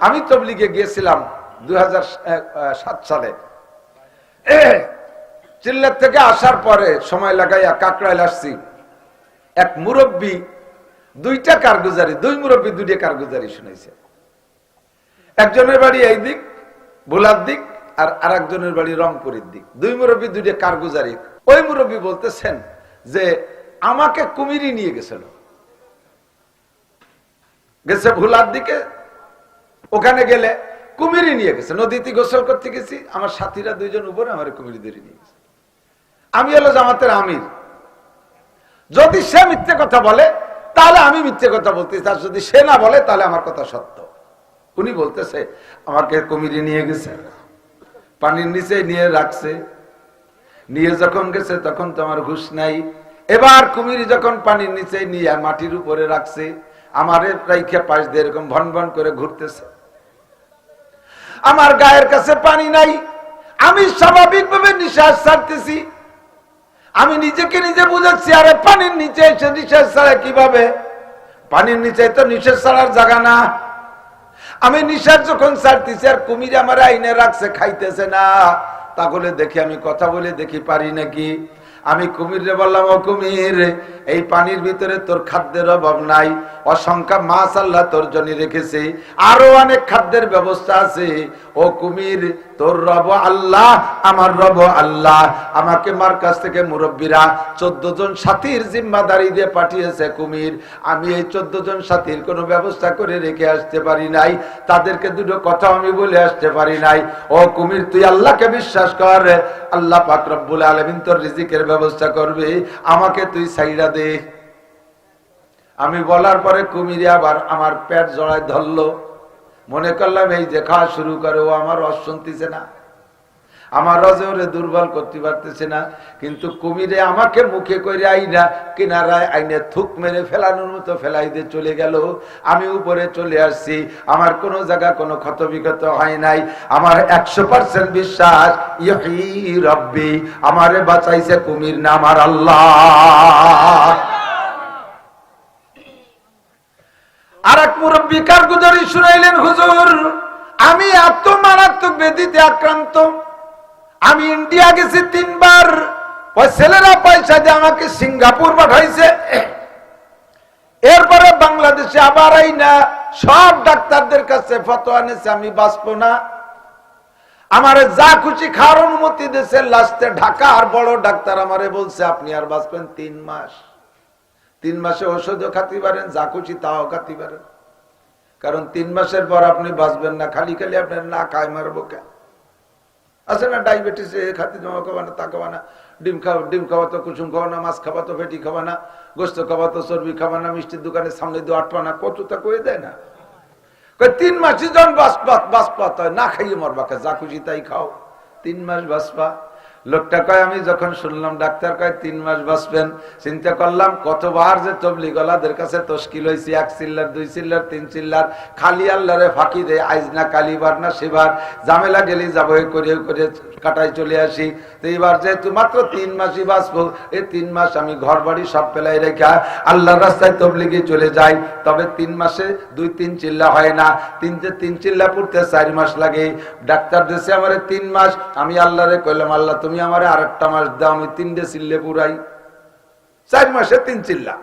আমি তবলিগে গিয়েছিলাম 2007 সালে। চিল্লার থেকে আসার পরে সময় লাগাইয়া কাকড়াইল আসছি। এক মুরব্বী দুইটা কারগুজারি, দুই মুরব্বী দুইটা কারগুজারি শুনাইছে। একজনের বাড়ি এই দিক ভোলার দিক, আর আরেকজনের বাড়ি রংপুরের দিক। দুই মুরব্বী দুইটা কারগুজারি। ওই মুরব্বী বলতেছেন যে আমাকে কুমিরি নিয়ে গেছিল, গেছে ভোলার দিকে। ওখানে গেলে কুমিরি নিয়ে গেছে, নদীতে গোসল করতে গেছি, আমার সাথীরা দুইজন উপরে আমার কুমিরি ধরে নিয়ে গেছে। আমি হলো জামাতের আমির, যদি সে মিথ্যে কথা বলে তাহলে আমি মিথ্যে কথা বলতেছি, আর যদি সে না বলে তাহলে আমার কথা সত্য। উনি বলতেছে আমাকে কুমিরি নিয়ে গেছে, পানির নিচে নিয়ে রাখছে, নিয়ে যখন গেছে তখন তো আমার হুঁশ নাই। এবার কুমিরি যখন পানির নিচে নিয়ে মাটির উপরে রাখছে, আমারে রাইখা পাশ দিয়ে এরকম ভন ভন করে ঘুরতেছে। আমার গায়ের কাছে পানি নাই, আমি স্বাভাবিকভাবে নিঃশ্বাস ছাড়তেছি। আমি নিজেকে নিজে বুঝাচ্ছি, আরে পানির নিচে এসে নিঃশ্বাস ছাড়া কিভাবে? পানির নিচে তো নিঃশ্বাস ছাড়ার জায়গা না। আমি নিঃশ্বাস যখন ছাড়তেছি আর কুমির আমার আইনে রাখছে, খাইতেছে না, তাহলে দেখি আমি কথা বলে দেখি পারি নাকি। আমি কুমিরে বললাম, ও কুমির, এই পানির ভিতরে তোর খাদ্যের অভাব নাই, অসংখ্য মাছ আল্লাহ তোর জন্য রেখেছে, আরো অনেক খাদ্যের ব্যবস্থা আছে। ও কুমির, তোর রব আল্লাহ, আমার রব আল্লাহ। আমাকে মার কাছ থেকে মুরব্বীরা 14 জন সাথীর জিম্মাদারি দিয়ে পাঠিয়েছে কুমির। আমি এই 14 জন সাথীর কোনো ব্যবস্থা করে রেখে আসতে পারি নাই, তাদেরকে দুটো কথা আমি বলে আসতে পারি নাই। ও কুমির, তুই আল্লাহকে বিশ্বাস কর, আল্লাহ পাক রব্বুল আলামিন তোর রিজিকের ব্যবস্থা করবে, আমাকে তুই সাইরা দে। আমি বলার পরে কুমিরে আবার আমার পেট জড়ায় ধরলো। মনে করলাম এই যে খাওয়া শুরু করে, ও আমার রস শুনতেছে না, আমার রসে ওরে দুর্বল করতে পারতেছে না। কিন্তু কুমিরে আমাকে মুখে করে আইনা কিনারায় আইনে থুক মেরে ফেলানোর মতো ফেলাই দিয়ে চলে গেল। আমি উপরে চলে আসছি, আমার কোনো জায়গা কোনো ক্ষত বিক্ষত হয় নাই। আমার 100% বিশ্বাস, ইহি রব্বি, আমারে বাঁচাইছে কুমির না আমার আল্লাহ। আর এক মুরব্বী কারগুজারি শুনাইলেন, হুজুর, আমি এত মারাত্মক ব্যাধিতে আক্রান্ত, আমি ইন্ডিয়া গেছি 3 বার, ওই ছেলেরা পয়সা দিয়ে আমাকে সিঙ্গাপুর পাঠাইছে, এরপরে বাংলাদেশে আবার আই না, সব ডাক্তারদের কাছে ফতোয়া নিয়েছে আমি বাঁচবো না। আমারে যা খুশি খাওয়ার অনুমতি দিয়েছে, লাস্টে ঢাকা আর বড় ডাক্তার আমারে বলছে আপনি আর বাঁচবেন 3 মাস। 3 মাসে ওষুধও খাতে পারেন, যা খুশি তাও খাতে পারেন, কারণ 3 মাসের পর আপনি বাঁচবেন না। খালি খালি আপনার না খায় মারবো কে? আছে না ডায়াবেটিস, খাতে জমা খাওয়া না, তা খাওয়া না, ডিম খাওয়া তো কুসুম খাওয়া না, মাছ খাওয়া তো ফেটি খাওয়া না, গোস্ত খাওয়া তো চর্বি খাওয়া না, মিষ্টির দোকানের সামনে দিয়ে আটপা না, কত তা কয়ে দেয় না। 3 মাসই যখন বাঁচপা হয়, না খাইয়ে মরবা, যা খুশি তাই খাও, 3 মাস বাঁচবা। লোকটা কয়, আমি যখন শুনলাম ডাক্তার কয় 3 মাস বাঁচবেন, চিন্তা করলাম কতবার যে তবলিগলাদের কাছে তশকিল হয়েছি, 1 চিল্লার 2 চিল্লার 3 চিল্লার, খালি আল্লাহরে ফাঁকি দেয়, আইজ না কালিবার না সেবার, ঝামেলা গেলি যাবো করে করে কাটাই চলে আসি। তো এইবার যেহেতু মাত্র 3 মাসই বাঁচবো, এই 3 মাস আমি ঘর বাড়ি সব ফেলাই রেখা আল্লাহর রাস্তায় তবলিগে চলে যাই। তবে 3 মাসে 2-3 চিল্লা হয় না, 3 চিল্লা পড়তে 4 মাস লাগে। ডাক্তার দিয়েছে আমারে 3 মাস, আমি আল্লাহরে কইলাম, আল্লাহ তুমি আমারে আরেকটা মাস দাও, আমি 3টে চিল্লে পুরাই। 4 মাসে 3 চিল্লা।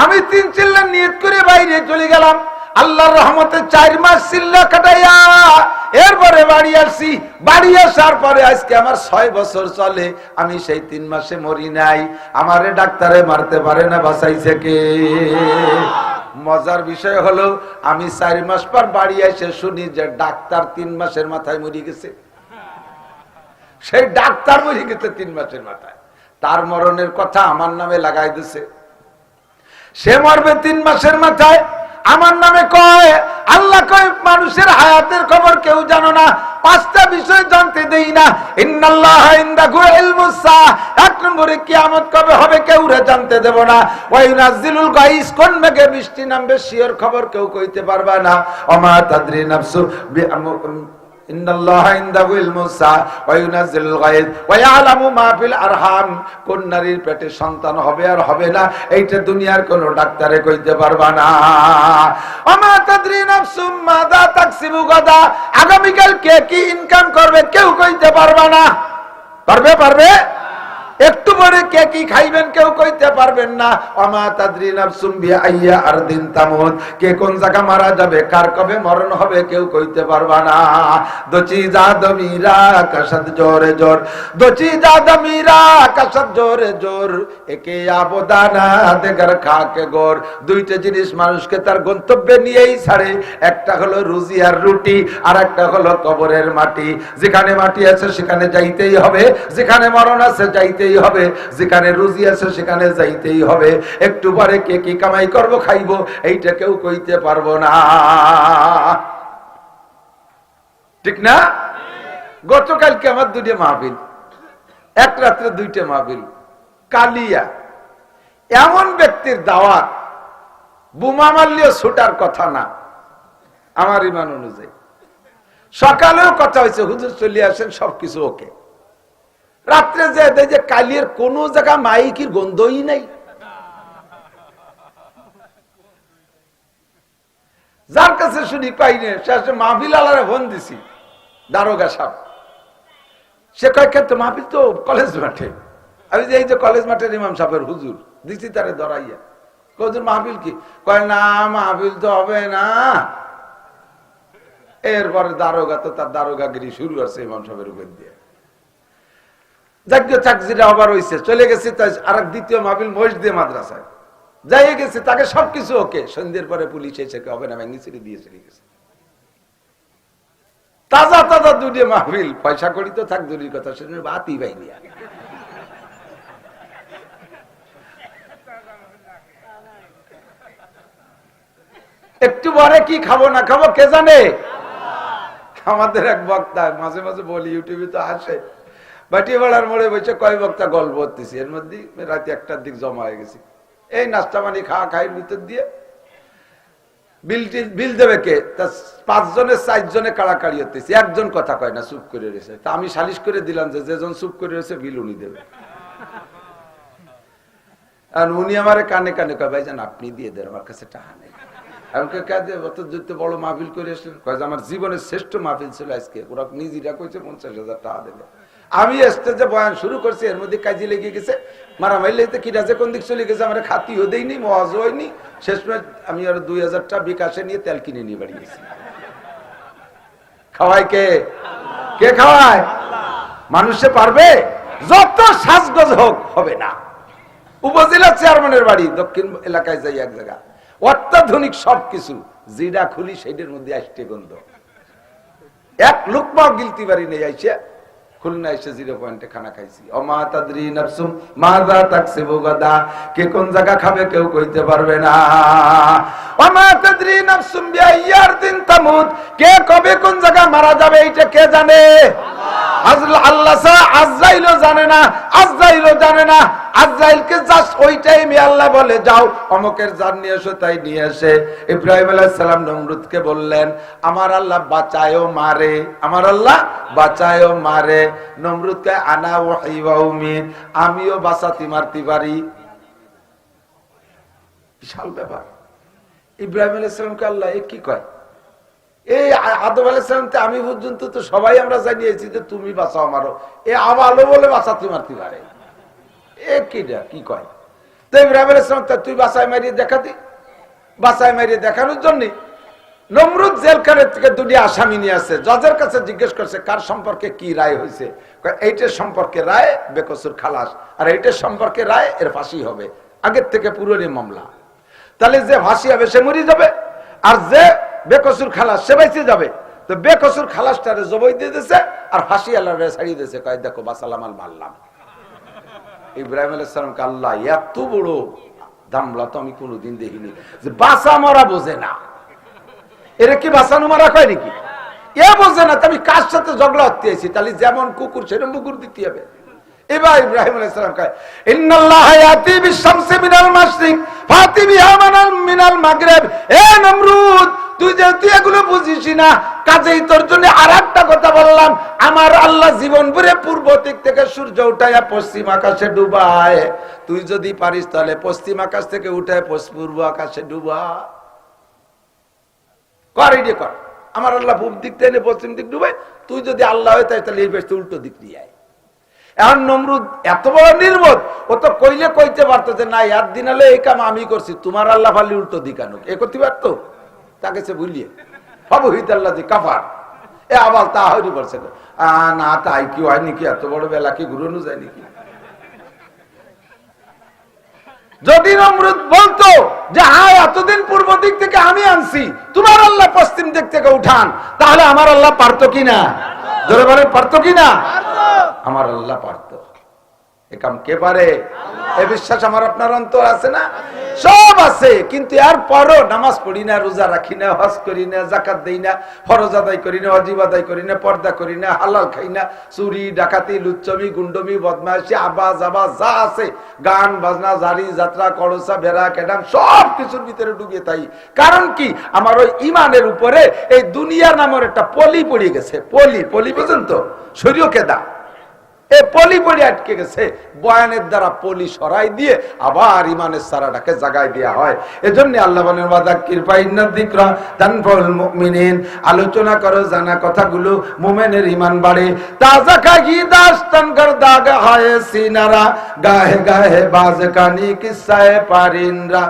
আমি 3 চিল্লা নিয়ত করে বাইরে চলে গেলাম, আল্লাহর রহমতে 4 মাস চিল্লা কাটাইয়া এরপরে বাড়ি আসছি। বাড়ি আসার পরে আজকে আমার 6 বছর চলে, আমি সেই 3 মাসে মরি নাই। আমারে ডাক্তারে মারতে পারে না, বাঁচাইছে কে? মজার বিষয় হলো, আমি 4 মাস পর বাড়ি এসে শুনি যে ডাক্তার 3 মাসের মাথায় মরে গেছে। সেই ডাক্তার মরে গেছে 3 মাসের মাথায়, তার মরণের কথা আমার নামে লাগাই দিছে। সে মরবে 3 মাসের মাথায়, আমার নামে কয়। আল্লাহ কয়, মানুষের হায়াতের খবর কেউ জানো না, 5টা বিষয় জানতে দেই না। ইন্নাল্লাহা ইনদাহু ইলমুস সাআহ, 1 নম্বরে কিয়ামত কবে হবে কেউ জানতে দেব না। ওয়া ইউনাজ্জিলুল গাইস, কোন মেঘে বৃষ্টি নামবে শিওর খবর কেউ কইতে পারবে না। ওমা তাদরি নাফসু ইন্নাল্লাহা ইনদাহু ইলমুস সাআ ওয়া ইউনাজ্জিলুল গায়ব ওয়া ইয়ালামু মা ফিল আরহাম। কোন নারীর পেটে সন্তান হবে আর হবে না এইটা দুনিয়ার কোন ডাক্তারে কইতে পারবা না। ওমা তাদরি নাফসুম মাযা তাকসিবু গাদা, আগামী কাল কে কি ইনকাম করবে কেউ কইতে পারবা না। পারবে একটু পরে কে কি খাইবেন কেউ কইতে পারবেন না। ওমা তাদরি নাফসুম বিআইয়্যা আরদিন তামুত, কে কোন জায়গা মারা যাবে কার কবে মরণ হবে কেউ কইতে পারবা না। দোচি জাদমিরা কাসাদ জোরে জোর, দোচি জাদমিরা কাসাদ জোরে জোর, একে আবদানা দেগার খাকে গোর। দুইটা জিনিস মানুষকে তার গন্তব্যে নিয়েই ছাড়ে, একটা হলো রুজি আর রুটি, আর একটা হলো কবরের মাটি। যেখানে মাটি আছে সেখানে যাইতেই হবে, যেখানে মরণ আছে যাইতেই হবে, যেখানে রুজি আছে সেখানে যাইতেই হবে। একটু পরে কে কি কামাই করব খাইবো এইটা কেউ কইতে পারবো না, ঠিক না? গতকালকে আমার দুইটা মাহফিল, এক রাত্রে দুইটা মাহফিল। কালিয়া এমন ব্যক্তির দাওয়াত বোমা মারলেও ছুটার কথা না আমার ইমান অনুযায়ী। সকালেও কথা হয়েছে হুজুর চলে আসেন, সবকিছু ওকে। রাত্রে যে কালিয়ার কোন জায়গা মাইকির গন্ধই নাই। যার কাছে শুনি পাইনি, সে মাহফিল আলারে ফোন দিছি, দারোগা সাহেব। সে কয়েক মাহফিল তো কলেজ মাঠে। আমি যে এই যে কলেজ মাঠের ইমাম সাহেবের হুজুর দিছি তারে ধরাইয়া, হুজুর মাহফিল কি? কয় না মাহফিল তো হবে না। এরপরে দারোগা তো তার দারোগাগিরি শুরু করছে ইমাম সাহেবের উপর দিয়ে। চাকরিটা আবার হয়েছে, চলে গেছে আর দ্বিতীয় মাহফিল মসজিদে মাদ্রাসায় যাই গেছে, তাকে সবকিছু ওকে। সন্ধ্যের পরে পুলিশ এসে হবে না ভেঙে ছেড়ে দিয়ে চলে গেছে। তাজা তাজা দুটো মাহফিল, পয়সা করি তো থাক দূরের কথা, সেজন্য বাতি পাইনি। একটু পরে কি খাবো না খাবো কে জানে। আমাদের এক বক্তা মাঝে মাঝে বলি, ইউটিউবে তো আসে, বাটিয়াপাড়ার মোড়ে বসে কয় বক্তা গল্প করতেছি, এর মধ্যে রাতে 1টার দিক জমা হয়ে গেছি। এই নাস্তা পানি খাওয়া খাইয়ের ভিতর দিয়ে বিল দেবে কে? 5 জনে 4 জনে কাড়াকাড়ি হতেছি, একজন কথা কয় না, চুপ করে রয়েছে। তা আমি সালিশ করে দিলাম যে যেজন চুপ করে রয়েছে বিল উনি দেবে। আর উনি আমার কানে কানে কয়, ভাইজান আপনি দিয়ে দেন, আমার কাছে টাকা নেই। বড় মাহফিল করে আসলেন, আমার জীবনের শ্রেষ্ঠ মাহফিল ছিল আজকে। ওরা নিজেরা কইছে 50,000 টাকা দেবে। আমি স্টেজে বয়ান শুরু করছি, এর মধ্যে কাজে লেগে গেছে, মারামারি কিরাজে কোন দিক চলে গেছে, আমার খাতিও দেয়নি, মহাজও হয়নি। শেষ আমি আর 2,000 টাকা বিকাশে নিয়ে তেল কিনে নিয়ে বাড়ি গেছি। খাওয়ায় কে? কে খাওয়ায়? মানুষে পারবে? যত সাজগোজ হোক হবে না। উপজেলা চেয়ারম্যানের বাড়ি দক্ষিণ এলাকায় যাই এক জায়গা, অত্যাধুনিক সবকিছু, জিরা খুলি সেইটার মধ্যে আসতে গন্ধ। এক লুকমা গিলতি বাড়ি নেই, আইসে খুলনা এসে 0 পয়েন্টে খানা খাইছি। অমা তাদরি নাফসুম মাযা তাকসিবু গাদা, কে কোন জায়গা খাবে কেউ কইতে পারবে না। অমা তাদরি নাফসুম বিআইয়্যা আরদিন তামুত, কে কবে কোন জায়গা মারা যাবে এইটা কে জানে? আল্লাহ ছাড়া আজরাইলও জানে না, আজরাইলও জানে না। আজরাইলকে জাস্ট ওই টাইমে আল্লাহ বলে যাও অমুকের জান নিয়ে এসো, তাই নিয়ে এসে ইব্রাহিম আলাইহিস সালাম নমরুদকে বললেন, আমার আল্লাহ বাঁচায়ও মারে, আমার আল্লাহ বাঁচায়ও মারে। নমরুদকে আনা ওয়াহি ওয়া উমিন, আমিও বাঁচাতে মারতে পারি। বিশাল ব্যাপার। ইব্রাহিম আলাইহিস সালামকে আল্লাহ কি কয়? এই আদম আলাইহিস সালামতে আমি পর্যন্ত তো সবাই আমরা জানিয়েছি যে তুমি বাঁচাও মারো, এ আবালো বলে বাঁচাতে মারতে পারে। কি কয়? তো ইব্রাহিম আলাইহিস সালাম তুই বাঁচাই মারিয়ে দেখাতি, বাঁচাই মারিয়ে দেখানোর জন্য নমরুদ জেলখানা থেকে 2টি আসামি নিয়ে আসছে। জজের কাছে জিজ্ঞেস করছে কার সম্পর্কে কি রায় হয়েছে। এইটার সম্পর্কে রায় বেকসুর খালাস, আর এইটার সম্পর্কে রায় এর ফাঁসি হবে। আগের থেকে পুরনো মামলা, তাহলে যে ফাঁসি হবে সে মরে যাবে, আর যে বেকসুর খালাস সে বেঁচে যাবে। তো বেকসুর খালাসটারে জবাই দিয়ে দিয়েছে, আর ফাঁসি আল্লাহরে ছাড়িয়ে দিয়েছে। কয় দেখো বাঁচালাম আর মারলাম। ইব্রাহিম আলাইহিস সালামকে আল্লাহ এত বড় দামলা তো আমি কোনোদিন দেখিনি, যে বাঁচা মরা বোঝে না। এরা কি বাঁচানো মারা কয় নাকি? এ বোঝে না। আমি কার সাথে ঝগড়া হতে আছি? তাহলে যেমন কুকুর সেরকম কুকুর দিতে হবে। এবার ইব্রাহিম আলাইহিস সালাম কয় ইন্নাল্লাহা ইয়াতি বিশ-শামসি মিনাল মাশরিক ফাতি বিহা মিনাল মাগরিব। এ নমরুদ, তুই যেহেতু এগুলো বুঝিস না, কাজেই তোর জন্য আর একটা কথা বললাম, আমার আল্লাহ জীবন ভরে পূর্ব দিক থেকে সূর্য উঠাইয়া পশ্চিম আকাশে ডুবায়। তুই যদি পারিস তাহলে পশ্চিম আকাশ থেকে উঠায় পূর্ব আকাশে ডুবা। কর, এই কর। আমার আল্লাহ পূর্ব দিক থেকে পশ্চিম দিক ডুবাই, তুই যদি আল্লাহ হয় তাহলে এই পেছতে উল্টো দিক নিয়ে আয়। এখন নমরুদ এত বড় নির্বোধ, ও তো কইলে কইতে পারতো যে না এর দিন হলে এই কাম আমি করছি, তোমার আল্লাহ ফালি উল্টো দিক আনুক, এ করতে পারতো? তাকে সে ভুলিয়ে হবহিত আল্লাহ দি কাফার এ আবার তা হয়নি বলছে না, তাই কি হয় নাকি? এত বড় বেলা কি ঘুরানো যায় নাকি? যদি নমরুদ বলতো যে হ্যাঁ এতদিন পূর্ব দিক থেকে আমি আনছি, তোমার আল্লাহ পশ্চিম দিক থেকে উঠান, তাহলে আমার আল্লাহ পারতো কিনা? জোরে বলেন, পারতো কিনা? আমার আল্লাহ পারতো। এ কাম কে পারে? এ বিশ্বাস আমার আপনার অন্তর আছে না? সব আছে, কিন্তু এর পরও নামাজ পড়ি না, রোজা রাখি না, হজ করি না, জাকাত দেই না, ফরজ আদায় করি না, ওয়াজিব আদায় করি না, পর্দা করি না, হালাল খাই না, চুরি ডাকাতি লুচ্চমি গুন্ডমি বদমাইশি আবাজ যা আছে, গান বাজনা জারি যাত্রা করসা ভেড়া কেডাম সব কিছুর ভিতরে ডুবিয়ে তাই। কারণ কি? আমার ওই ইমানের উপরে এই দুনিয়া নামের একটা পলি পড়ে গেছে। পলি পর্যন্ত শরীয় কেদা এ পলি পড়ে আটকে গেছে, বয়ানের দ্বারা পলি সরাই দিয়ে আবার ইমানের সারাটাকে জাগায় দেওয়া হয়। এজন্য আল্লাহ বলেন ওয়াযাক্কির ফাইন্না যিকরা তানফাউল মুমিনিন, আলোচনা করো জানা কথাগুলো মুমিনের ঈমান বাড়ে। তাজা কাগি দাস্তান কর দাগা হয় সিনারা, গাহে গাহে বাজ কানি কিসায়ে পারিনরা।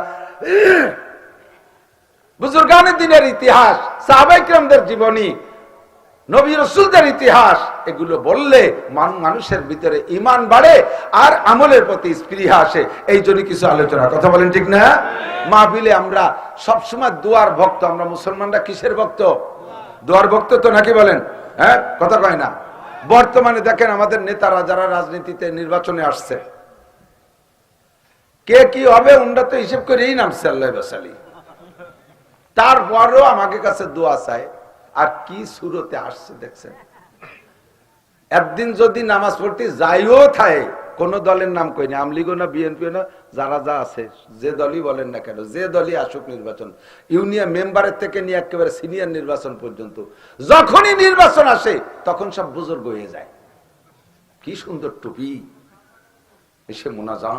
বুজুর্গানে দিনের ইতিহাস, সাহাবায়ে কিরামদের জীবনী, নবী রাসূলদের ইতিহাস, এগুলো বললে মানুষের ভিতরে ঈমান বাড়ে আর আমলের প্রতি স্পৃহা আসে। এই জন্য কিছু আলোচনা, কথা বলেন ঠিক না? মাহফিলে আমরা সবসময় দোয়ার ভক্ত। আমরা মুসলমানরা কিসের ভক্ত? দোয়ার ভক্ত তো, নাকি বলেন? হ্যাঁ, কথা কয় না? বর্তমানে দেখেন আমাদের নেতারা যারা রাজনীতিতে নির্বাচনে আসছে, কে কি হবে উন্ডা তো হিসেব করেই নামছে আল্লাহ বাসালি। তারপরেও আমাকে কাছে দোয়া চায়। আর কি সুরতে আসছে দেখছেন। একদিন যদি নামাজ পড়তে যাইও থাকে, কোন দলের নাম কইনি, আমলিগো না বিএনপিও না, যারা যা আছে যে দলই বলেন না কেন, যে দলই আসুক নির্বাচন, ইউনিয়ন মেম্বারের থেকে নিয়ে একেবারে সিনিয়র নির্বাচন পর্যন্ত, যখনই নির্বাচন আসে তখন সব বুজুর্গ হয়ে যায়। কি সুন্দর টুপি, এসে মোনাজা,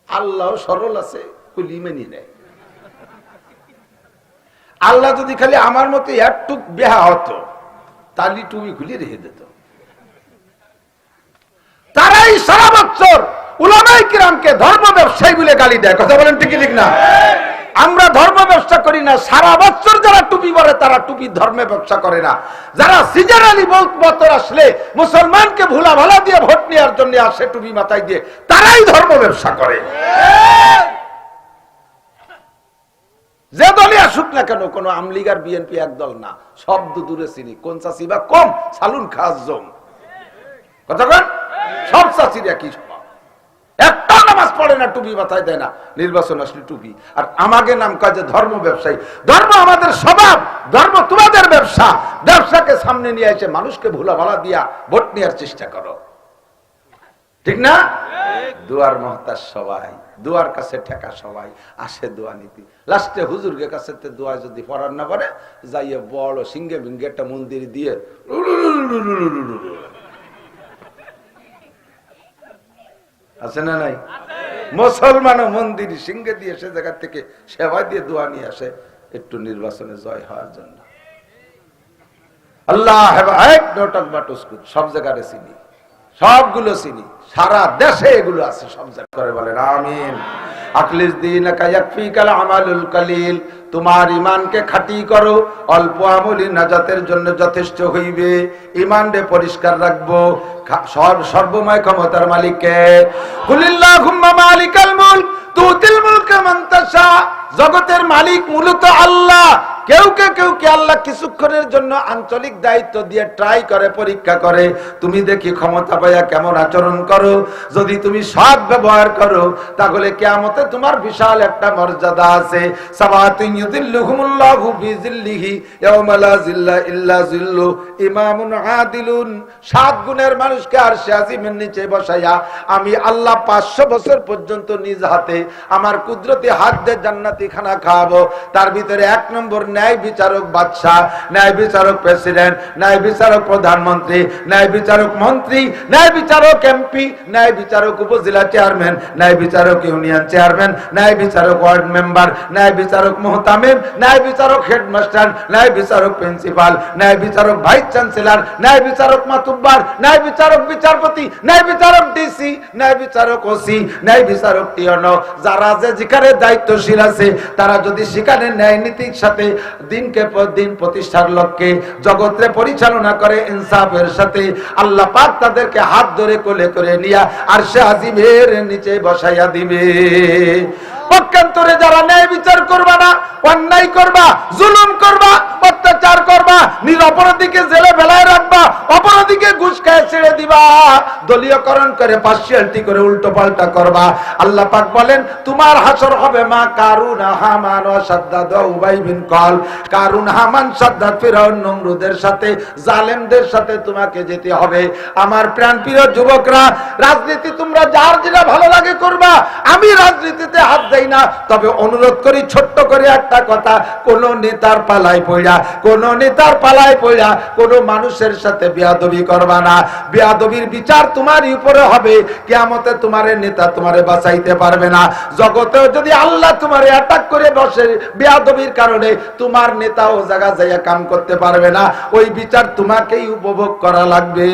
আল্লাহ সরল আছে, কুলি মেনি নেয়। আল্লাহ যদি খালি আমার মতো একটুক বেহা হতো, তাহলে টুপি খুলে রেখে দিত। তারাই সারা বছর উলামায়ে কিরামকে ধর্ম ব্যবসায়ী বলে গালি দেয়, কথা বলেন ঠিক না? আমরা ধর্ম ব্যবসা করি না। সারা বছর যারা টুপি পরে তারা টুপি ধর্মে ব্যবসা করে না। যারা সিজনালি বছর আসলে মুসলমানকে ভুলা ভালা দিয়ে ভোট নেওয়ার জন্য আসে টুপি মাথায় দিয়ে, তারাই ধর্ম ব্যবসা করে। যে দলই আসুক না কেন, কোন আমলিগ আর বিএনপি এক দল না, শব্দ দূরে চিনি। কোন চাষি বা কম সালুন খাস জম, কথা কন, সব চাষির একই স্বভাব। একটা নামাজ পড়ে না, টুপি মাথায় দেয় না, নির্বাচন আসলে টুপি। আর আমাকে নাম কাজে ধর্ম ব্যবসায়ী। ধর্ম আমাদের স্বভাব, ধর্ম তোমাদের ব্যবসা। ব্যবসাকে সামনে নিয়ে এসে মানুষকে ভুলা ভালা দিয়া ভোট নেওয়ার চেষ্টা করো, ঠিক না? দুয়ার মহতাজ সবাই, দুয়ার কাছে ঠেকা সবাই, আসে দোয়া নীতি। লাস্টে হুজুরকে কাছে দোয়া যদি পড়ার না পারে, যাইয়ে বড় সিংহে ভিঙ্গে একটা মন্দির দিয়ে আছে না নাই? মুসলমানও মন্দির সিংহে দিয়ে সে জায়গা থেকে সেবা দিয়ে দোয়া নিয়ে আসে একটু নির্বাচনে জয় হওয়ার জন্য। আল্লাহ সব জায়গায় চিনি, সবগুলো চিনি, সারা দেশে এগুলো আছে, সব জায়গায় করে বলেন আমিন। আখলিস দীনাকা ইয়াকফিকাল আমালুল কালিল, তোমার ঈমানকে খাঁটি করো, অল্প আমলই নাজাতের জন্য যথেষ্ট হইবে। ঈমানকে পরিষ্কার রাখবো। সর্বময় ক্ষমতার মালিক কে? কুলিল্লাহুম্মা মালিকাল মুলক তুতিল মুলকা মান তাশা। জগতের মালিক মূলত আল্লাহ, কেউ আল্লাহ কিছুক্ষণের জন্য আঞ্চলিক দায়িত্ব দিয়ে ট্রাই করে, পরীক্ষা করে, তুমি দেখি ক্ষমতা পাইয়া কেমন আচরণ করো। যদি তুমি সৎ ব্যবহার করো তাহলে কিয়ামতে তোমার বিশাল একটা মর্যাদা আছে। সাবাতুন ইউযিল্লুহুমুল্লাহু ফি যিল্লিহি ইয়াওমা লা যিল্লা ইল্লা যিল্লু, ইমামুন আদিলুন, 7 গুণের মানুষকে আরশে আজিমের নিচে বসাইয়া আমি আল্লাহ 500 বছর পর্যন্ত নিজ হাতে আমার কুদরতি হাত দিয়ে জান্নাতি খানা খাওয়াবো। তার ভিতরে 1 নম্বর ন্যায় বিচারক বাদশা, ন্যায় বিচারক প্রেসিডেন্ট, ন্যায় বিচারক প্রধানমন্ত্রী, ন্যায় বিচারক মন্ত্রী, ন্যায় বিচারক এমপি, ন্যায় বিচারক উপজেলা চেয়ারম্যান, ন্যায় বিচারক ইউনিয়ন চেয়ারম্যান, ন্যায় বিচারক ওয়ার্ড মেম্বার, ন্যায় বিচারক মুহতামিম, ন্যায় বিচারক হেডমাস্টার, ন্যায় বিচারক প্রিন্সিপাল, ন্যায় বিচারক ভাইস চ্যান্সেলর, ন্যায় বিচারক মাতুব্বার, ন্যায় বিচারক বিচারপতি, ন্যায় বিচারক ডিসি, ন্যায় বিচারক ওসি, ন্যায় বিচারক টিওনো। যারা যে যেখানে দায়িত্বশীল আছে তারা যদি সেখানে ন্যায় নীতির সাথে দিনকে দিন প্রতিষ্ঠার লক্ষ্যে জগৎরে পরিচালনা করে ইনসাফের সাথে, আল্লাহ পাক তাদেরকে হাত ধরে কোলে করে নিয়া আরশে আজিমের নিচে বসাইয়া দিবে। পক্ষান্তরে যারা ন্যায় বিচার করবা না, অন্যায় করবা, জুলুম করবা, অত্যাচার করবা, নিরপরাধীকে জেলে ফেলায় রাখবা, অপরাধীকে ঘুষ খায় ছেড়ে দিবা, দলীয়করণ করে পার্সিয়ালিটি করে উল্টো পাল্টা করবা, আল্লাহ পাক বলেন তোমার হাসর হবে মা কারুন, হামান ও সাদ্দাদ ও উবাই বিন কল। কারুন, হামান, সাদ্দাদ, ফিরআউন, নমরুদের সাথে, জালেমদের সাথে তোমাকে যেতে হবে। আমার প্রাণপ্রিয় যুবকরা, রাজনীতি তোমরা যার যেটা ভালো লাগে করবা, আমি রাজনীতিতে হাত দেই না। তবে অনুরোধ করি ছোট্ট করে একটা কথা, কোন নেতার পালায় পড়া, কোন নেতার পালায় পড়া কোন মানুষের সাথে বেয়াদবি করবা না। বেয়াদবির বিচার তোমারই উপরে হবে। কিয়ামতে তোমার নেতা তোমারে বাঁচাইতে পারবে না। জগতেও যদি আল্লাহ তোমারে অ্যাটাক করে বসে বেয়াদবির কারণে, তোমার নেতা ও জায়গা যাইয়া কাম করতে পারবে না। ওই বিচার তোমাকেই উপভোগ করা লাগবে।